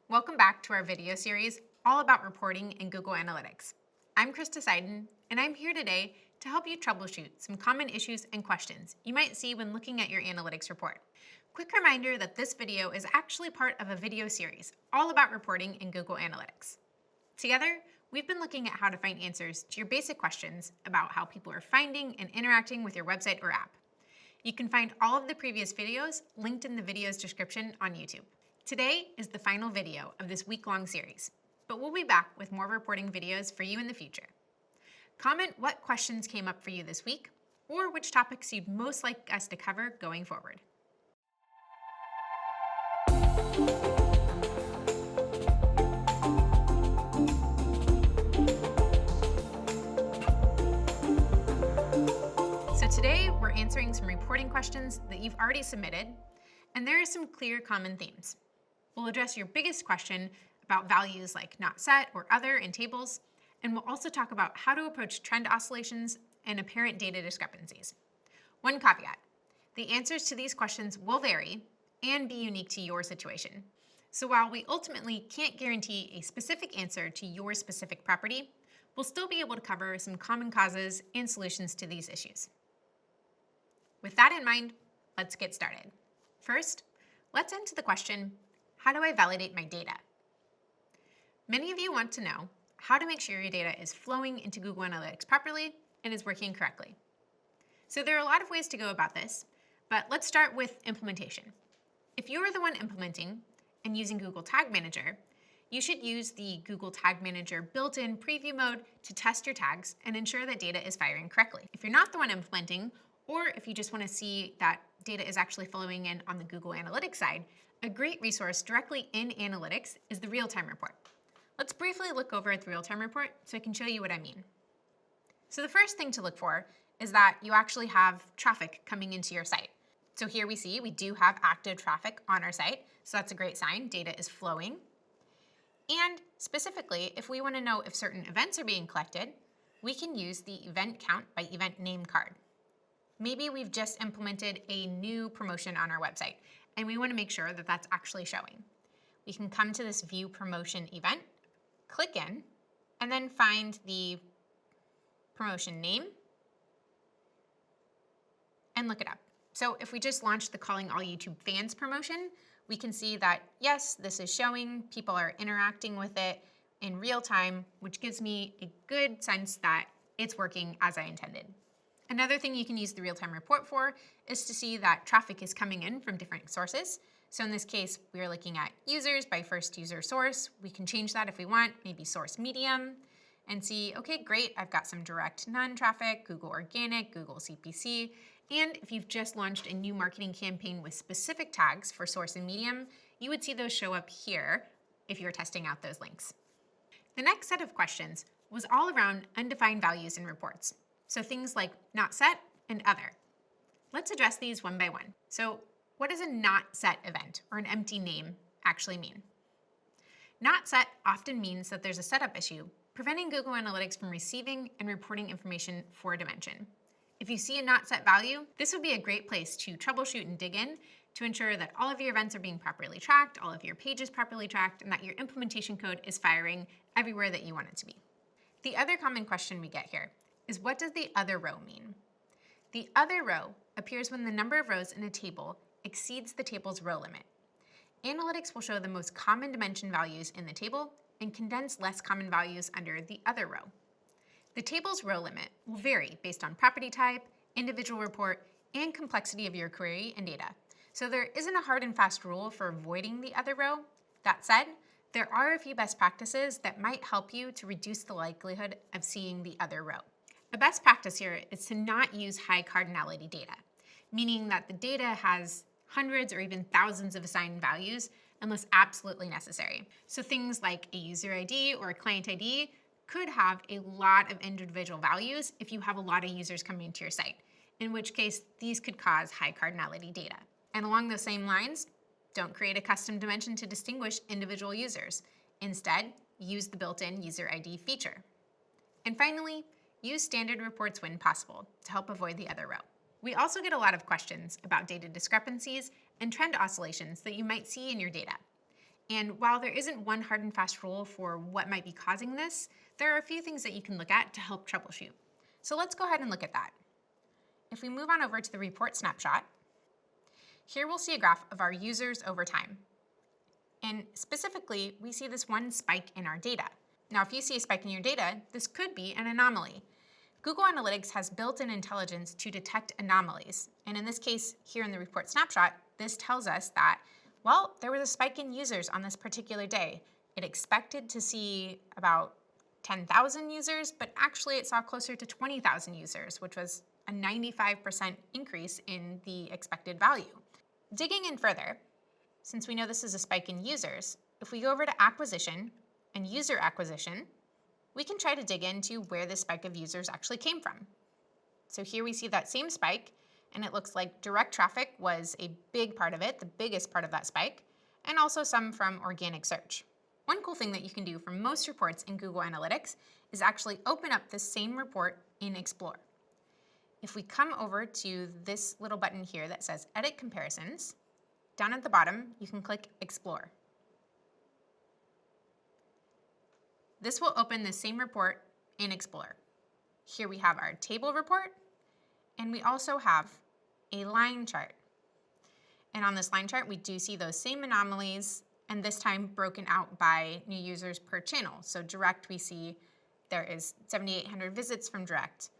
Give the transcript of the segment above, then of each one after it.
Welcome back to our video series all about reporting in Google Analytics. I'm Krista Seiden, and I'm here today to help you troubleshoot some common issues and questions you might see when looking at your analytics report. Quick reminder that this video is actually part of a video series all about reporting in Google Analytics. Together, we've been looking at how to find answers to your basic questions about how people are finding and interacting with your website or app. You can find all of the previous videos linked in the video's description on YouTube. Today is the final video of this week-long series, but we'll be back with more reporting videos for you in the future. Comment what questions came up for you this week, or which topics you'd most like us to cover going forward. So today we're answering some reporting questions that you've already submitted, and there are some clear common themes. We'll address your biggest question about values like not set or other in tables, and we'll also talk about how to approach trend oscillations and apparent data discrepancies. One caveat, the answers to these questions will vary and be unique to your situation. So while we ultimately can't guarantee a specific answer to your specific property, we'll still be able to cover some common causes and solutions to these issues. With that in mind, let's get started. First, let's answer the question, how do I validate my data? Many of you want to know how to make sure your data is flowing into Google Analytics properly and is working correctly. So there are a lot of ways to go about this, but let's start with implementation. If you're the one implementing and using Google Tag Manager, you should use the Google Tag Manager built-in preview mode to test your tags and ensure that data is firing correctly. If you're not the one implementing, or if you just want to see that data is actually flowing in on the Google Analytics side, a great resource directly in Analytics is the real-time report. Let's briefly look over at the real-time report so I can show you what I mean. So the first thing to look for is that you actually have traffic coming into your site. So here we see we do have active traffic on our site, so that's a great sign, data is flowing. And specifically, if we want to know if certain events are being collected, we can use the event count by event name card. Maybe we've just implemented a new promotion on our website, and we want to make sure that that's actually showing. We can come to this View Promotion event, click in, and then find the promotion name and look it up. So if we just launched the Calling All YouTube Fans promotion, we can see that, yes, this is showing, people are interacting with it in real time, which gives me a good sense that it's working as I intended. Another thing you can use the real-time report for is to see that traffic is coming in from different sources. So in this case, we are looking at users by first user source. We can change that if we want, maybe source medium, and see, okay, great, I've got some direct non-traffic, Google Organic, Google CPC, and if you've just launched a new marketing campaign with specific tags for source and medium, you would see those show up here if you're testing out those links. The next set of questions was all around undefined values in reports. So things like not set and other. Let's address these one by one. So what does a not set event or an empty name actually mean? Not set often means that there's a setup issue, preventing Google Analytics from receiving and reporting information for a dimension. If you see a not set value, this would be a great place to troubleshoot and dig in to ensure that all of your events are being properly tracked, all of your pages properly tracked, and that your implementation code is firing everywhere that you want it to be. The other common question we get here is what does the other row mean? The other row appears when the number of rows in a table exceeds the table's row limit. Analytics will show the most common dimension values in the table and condense less common values under the other row. The table's row limit will vary based on property type, individual report, and complexity of your query and data. So there isn't a hard and fast rule for avoiding the other row. That said, there are a few best practices that might help you to reduce the likelihood of seeing the other row. A best practice here is to not use high cardinality data, meaning that the data has hundreds or even thousands of assigned values unless absolutely necessary. So things like a user ID or a client ID could have a lot of individual values if you have a lot of users coming to your site, in which case these could cause high cardinality data. And along those same lines, don't create a custom dimension to distinguish individual users. Instead, use the built-in user ID feature. And finally, use standard reports when possible to help avoid the other row. We also get a lot of questions about data discrepancies and trend oscillations that you might see in your data. And while there isn't one hard and fast rule for what might be causing this, there are a few things that you can look at to help troubleshoot. So let's go ahead and look at that. If we move on over to the report snapshot, here we'll see a graph of our users over time. And specifically, we see this one spike in our data. Now, if you see a spike in your data, this could be an anomaly. Google Analytics has built-in intelligence to detect anomalies. And in this case, here in the report snapshot, this tells us that, well, there was a spike in users on this particular day. It expected to see about 10,000 users, but actually it saw closer to 20,000 users, which was a 95% increase in the expected value. Digging in further, since we know this is a spike in users, if we go over to acquisition and user acquisition, we can try to dig into where this spike of users actually came from. So here we see that same spike, and it looks like direct traffic was a big part of it, the biggest part of that spike, and also some from organic search. One cool thing that you can do for most reports in Google Analytics is actually open up the same report in Explore. If we come over to this little button here that says Edit Comparisons, down at the bottom, you can click Explore. This will open the same report in Explore. Here we have our table report, and we also have a line chart. And on this line chart, we do see those same anomalies, and this time broken out by new users per channel. So direct, we see there is 7,800 visits from direct,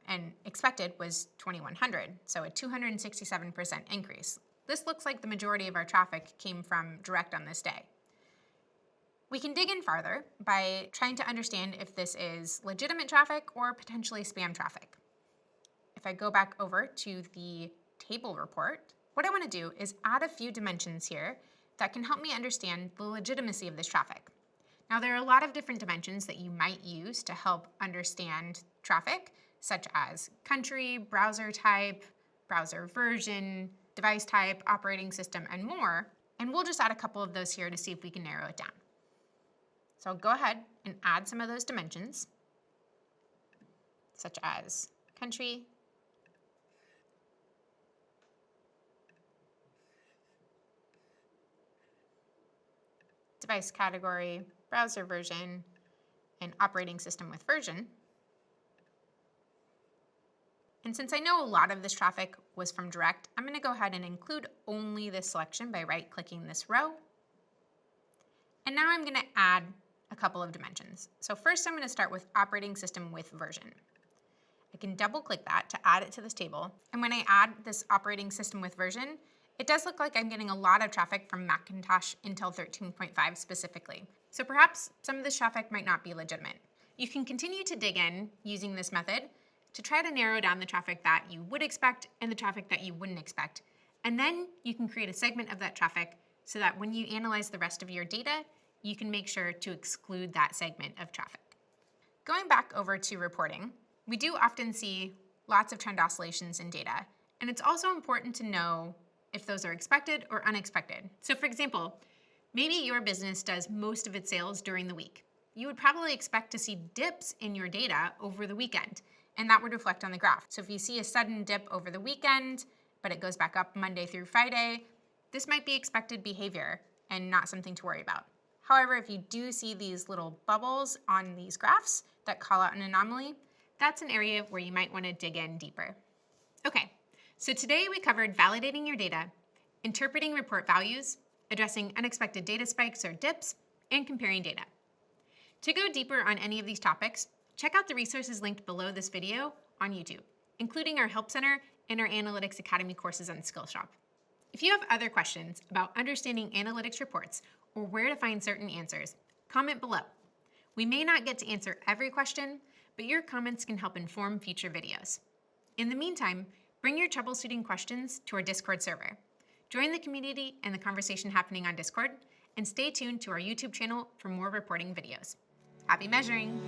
and expected was 2,100, so a 267% increase. This looks like the majority of our traffic came from direct on this day. We can dig in farther by trying to understand if this is legitimate traffic or potentially spam traffic. If I go back over to the table report, what I want to do is add a few dimensions here that can help me understand the legitimacy of this traffic. Now, there are a lot of different dimensions that you might use to help understand traffic, such as country, browser type, browser version, device type, operating system, and more. And we'll just add a couple of those here to see if we can narrow it down. So I'll go ahead and add some of those dimensions, such as country, device category, browser version, and operating system with version. And since I know a lot of this traffic was from direct, I'm going to go ahead and include only this selection by right-clicking this row. And now I'm going to add a couple of dimensions. So first I'm going to start with operating system with version. I can double-click that to add it to this table. And when I add this operating system with version, it does look like I'm getting a lot of traffic from Macintosh Intel 13.5 specifically. So perhaps some of this traffic might not be legitimate. You can continue to dig in using this method to try to narrow down the traffic that you would expect and the traffic that you wouldn't expect. And then you can create a segment of that traffic so that when you analyze the rest of your data, you can make sure to exclude that segment of traffic. Going back over to reporting, we do often see lots of trend oscillations in data, and it's also important to know if those are expected or unexpected. So for example, maybe your business does most of its sales during the week. You would probably expect to see dips in your data over the weekend, and that would reflect on the graph. So if you see a sudden dip over the weekend, but it goes back up Monday through Friday, this might be expected behavior and not something to worry about. However, if you do see these little bubbles on these graphs that call out an anomaly, that's an area where you might want to dig in deeper. Okay, so today we covered validating your data, interpreting report values, addressing unexpected data spikes or dips, and comparing data. To go deeper on any of these topics, check out the resources linked below this video on YouTube, including our Help Center and our Analytics Academy courses on Skillshop. If you have other questions about understanding analytics reports or where to find certain answers, comment below. We may not get to answer every question, but your comments can help inform future videos. In the meantime, bring your troubleshooting questions to our Discord server. Join the community and the conversation happening on Discord, and stay tuned to our YouTube channel for more reporting videos. Happy measuring!